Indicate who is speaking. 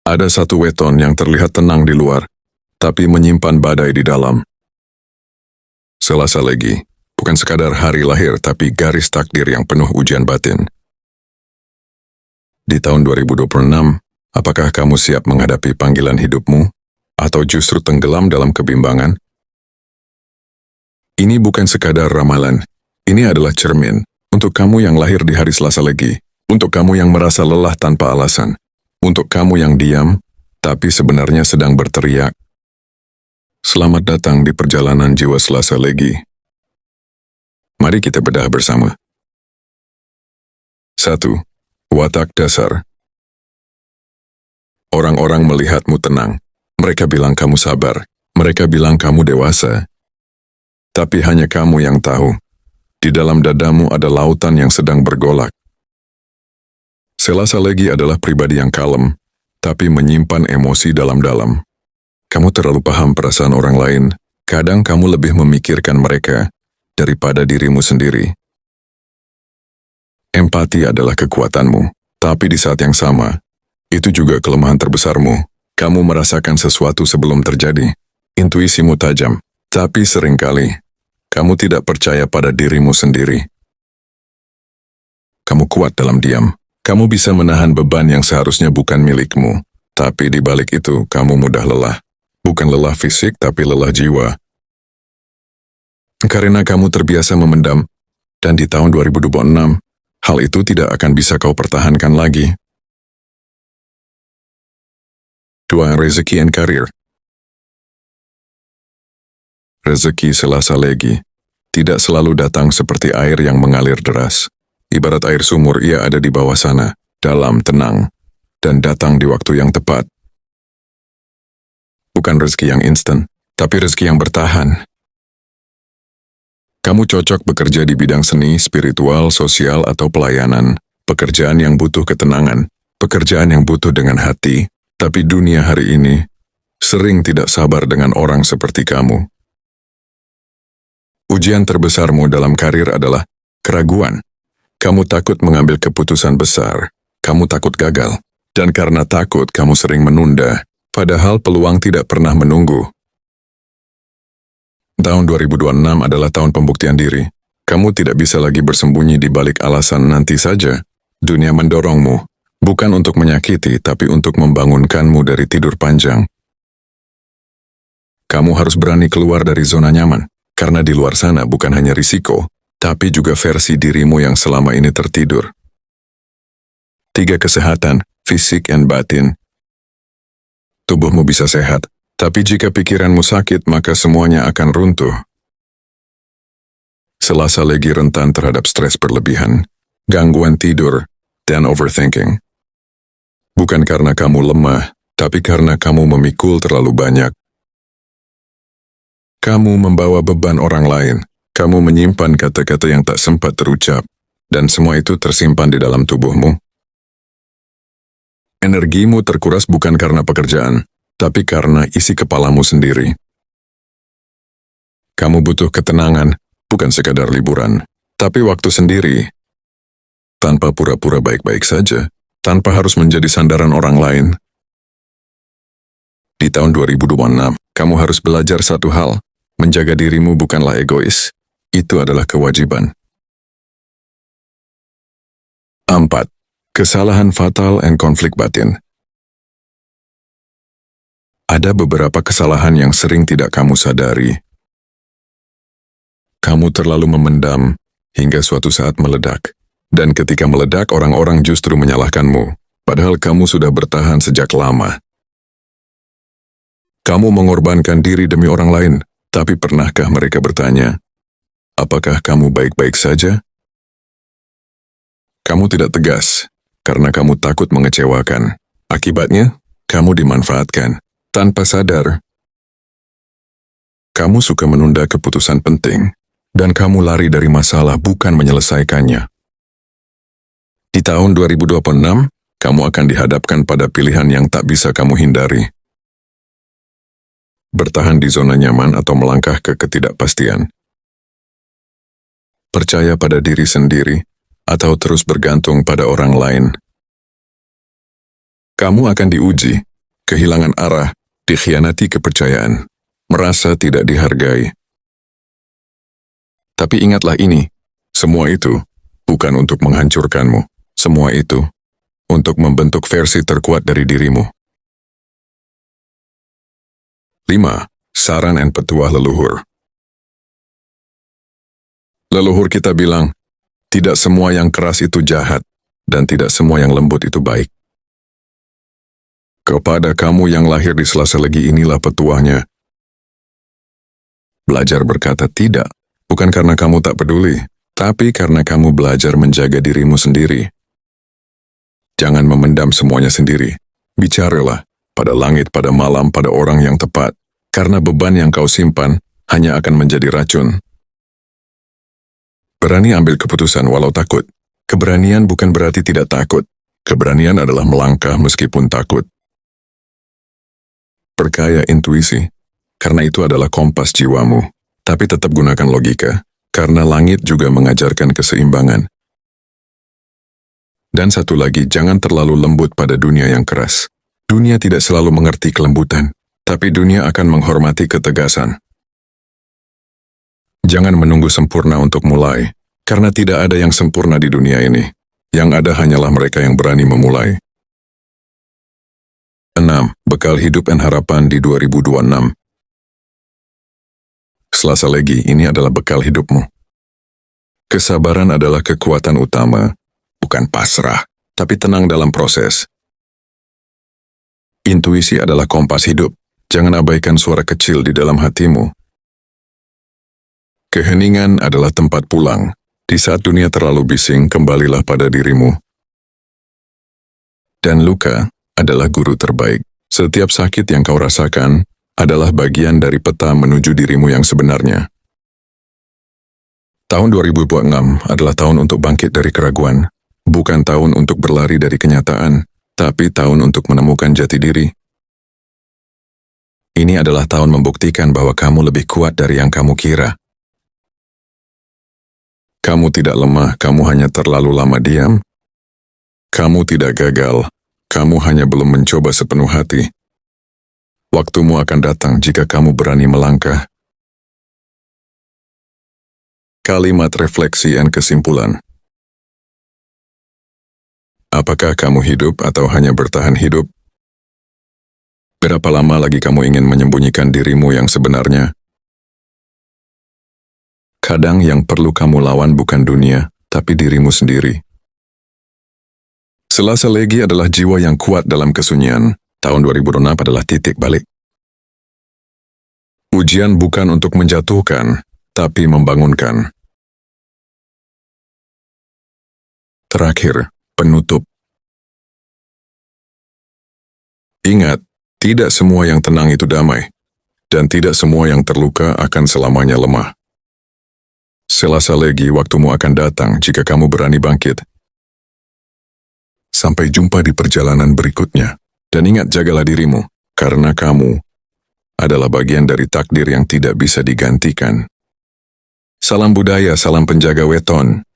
Speaker 1: Ada satu weton yang terlihat tenang di luar, tapi menyimpan badai di dalam. Selasa Legi, bukan sekadar hari lahir tapi garis takdir yang penuh ujian batin. Di tahun 2026, apakah kamu siap menghadapi panggilan hidupmu, atau justru tenggelam dalam kebimbangan? Ini bukan sekadar ramalan, ini adalah cermin, untuk kamu yang lahir di hari Selasa Legi, untuk kamu yang merasa lelah tanpa alasan, untuk kamu yang diam, tapi sebenarnya sedang berteriak. Selamat datang di perjalanan jiwa Selasa Legi. Mari kita bedah bersama. 1. Watak dasar. Orang-orang melihatmu tenang. Mereka bilang kamu sabar. Mereka bilang kamu dewasa. Tapi hanya kamu yang tahu. Di dalam dadamu ada lautan yang sedang bergolak. Selasa Legi adalah pribadi yang kalem, tapi menyimpan emosi dalam-dalam. Kamu terlalu paham perasaan orang lain. Kadang kamu lebih memikirkan mereka daripada dirimu sendiri. Empati adalah kekuatanmu, tapi di saat yang sama, itu juga kelemahan terbesarmu. Kamu merasakan sesuatu sebelum terjadi. Intuisimu tajam, tapi seringkali kamu tidak percaya pada dirimu sendiri. Kamu kuat dalam diam. Kamu bisa menahan beban yang seharusnya bukan milikmu. Tapi di balik itu, kamu mudah lelah. Bukan lelah fisik, tapi lelah jiwa. Karena kamu terbiasa memendam, dan di tahun 2026, hal itu tidak akan bisa kau pertahankan lagi. 2. Rezeki and Karir. Rezeki Selasa Legi tidak selalu datang seperti air yang mengalir deras. Ibarat air sumur, ia ada di bawah sana, dalam, tenang, dan datang di waktu yang tepat. Bukan rezeki yang instan, tapi rezeki yang bertahan. Kamu cocok bekerja di bidang seni, spiritual, sosial, atau pelayanan. Pekerjaan yang butuh ketenangan, pekerjaan yang butuh dengan hati. Tapi dunia hari ini sering tidak sabar dengan orang seperti kamu. Ujian terbesarmu dalam karir adalah keraguan. Kamu takut mengambil keputusan besar, kamu takut gagal, dan karena takut kamu sering menunda, padahal peluang tidak pernah menunggu. Tahun 2026 adalah tahun pembuktian diri. Kamu tidak bisa lagi bersembunyi di balik alasan nanti saja. Dunia mendorongmu, bukan untuk menyakiti, tapi untuk membangunkanmu dari tidur panjang. Kamu harus berani keluar dari zona nyaman, karena di luar sana bukan hanya risiko, tapi juga versi dirimu yang selama ini tertidur. 3. Kesehatan, fisik dan batin. Tubuhmu bisa sehat, tapi jika pikiranmu sakit, maka semuanya akan runtuh. Selasa Legi rentan terhadap stres berlebihan, gangguan tidur, dan overthinking. Bukan karena kamu lemah, tapi karena kamu memikul terlalu banyak. Kamu membawa beban orang lain. Kamu menyimpan kata-kata yang tak sempat terucap, dan semua itu tersimpan di dalam tubuhmu. Energimu terkuras bukan karena pekerjaan, tapi karena isi kepalamu sendiri. Kamu butuh ketenangan, bukan sekadar liburan, tapi waktu sendiri. Tanpa pura-pura baik-baik saja, tanpa harus menjadi sandaran orang lain. Di tahun 2026, kamu harus belajar satu hal, menjaga dirimu bukanlah egois. Itu adalah kewajiban. 4. Kesalahan fatal dan konflik batin. Ada beberapa kesalahan yang sering tidak kamu sadari. Kamu terlalu memendam hingga suatu saat meledak. Dan ketika meledak, orang-orang justru menyalahkanmu, padahal kamu sudah bertahan sejak lama. Kamu mengorbankan diri demi orang lain, tapi pernahkah mereka bertanya, apakah kamu baik-baik saja? Kamu tidak tegas, karena kamu takut mengecewakan. Akibatnya, kamu dimanfaatkan, tanpa sadar. Kamu suka menunda keputusan penting, dan kamu lari dari masalah bukan menyelesaikannya. Di tahun 2026, kamu akan dihadapkan pada pilihan yang tak bisa kamu hindari. Bertahan di zona nyaman atau melangkah ke ketidakpastian. Percaya pada diri sendiri, atau terus bergantung pada orang lain. Kamu akan diuji, kehilangan arah, dikhianati kepercayaan, merasa tidak dihargai. Tapi ingatlah ini, semua itu bukan untuk menghancurkanmu. Semua itu untuk membentuk versi terkuat dari dirimu. 5. Saran dan petuah leluhur. Leluhur kita bilang, tidak semua yang keras itu jahat, dan tidak semua yang lembut itu baik. Kepada kamu yang lahir di Selasa Legi inilah petuahnya. Belajar berkata tidak, bukan karena kamu tak peduli, tapi karena kamu belajar menjaga dirimu sendiri. Jangan memendam semuanya sendiri. Bicaralah pada langit, pada malam, pada orang yang tepat, karena beban yang kau simpan hanya akan menjadi racun. Berani ambil keputusan walau takut. Keberanian bukan berarti tidak takut. Keberanian adalah melangkah meskipun takut. Perkaya intuisi, karena itu adalah kompas jiwamu. Tapi tetap gunakan logika, karena langit juga mengajarkan keseimbangan. Dan satu lagi, jangan terlalu lembut pada dunia yang keras. Dunia tidak selalu mengerti kelembutan, tapi dunia akan menghormati ketegasan. Jangan menunggu sempurna untuk mulai, karena tidak ada yang sempurna di dunia ini. Yang ada hanyalah mereka yang berani memulai. 6. Bekal hidup dan harapan di 2026. Selasa Legi, ini adalah bekal hidupmu. Kesabaran adalah kekuatan utama, bukan pasrah, tapi tenang dalam proses. Intuisi adalah kompas hidup. Jangan abaikan suara kecil di dalam hatimu. Keheningan adalah tempat pulang. Di saat dunia terlalu bising, kembalilah pada dirimu. Dan luka adalah guru terbaik. Setiap sakit yang kau rasakan adalah bagian dari peta menuju dirimu yang sebenarnya. Tahun 2026 adalah tahun untuk bangkit dari keraguan. Bukan tahun untuk berlari dari kenyataan, tapi tahun untuk menemukan jati diri. Ini adalah tahun membuktikan bahwa kamu lebih kuat dari yang kamu kira. Kamu tidak lemah, kamu hanya terlalu lama diam. Kamu tidak gagal, kamu hanya belum mencoba sepenuh hati. Waktumu akan datang jika kamu berani melangkah. Kalimat refleksi dan kesimpulan. Apakah kamu hidup atau hanya bertahan hidup? Berapa lama lagi kamu ingin menyembunyikan dirimu yang sebenarnya? Kadang yang perlu kamu lawan bukan dunia, tapi dirimu sendiri. Selasa Legi adalah jiwa yang kuat dalam kesunyian. Tahun 2006 adalah titik balik. Ujian bukan untuk menjatuhkan, tapi membangunkan. Terakhir, penutup. Ingat, tidak semua yang tenang itu damai, dan tidak semua yang terluka akan selamanya lemah. Selasa Legi, waktumu akan datang jika kamu berani bangkit. Sampai jumpa di perjalanan berikutnya. Dan ingat, jagalah dirimu, karena kamu adalah bagian dari takdir yang tidak bisa digantikan. Salam budaya, salam penjaga weton.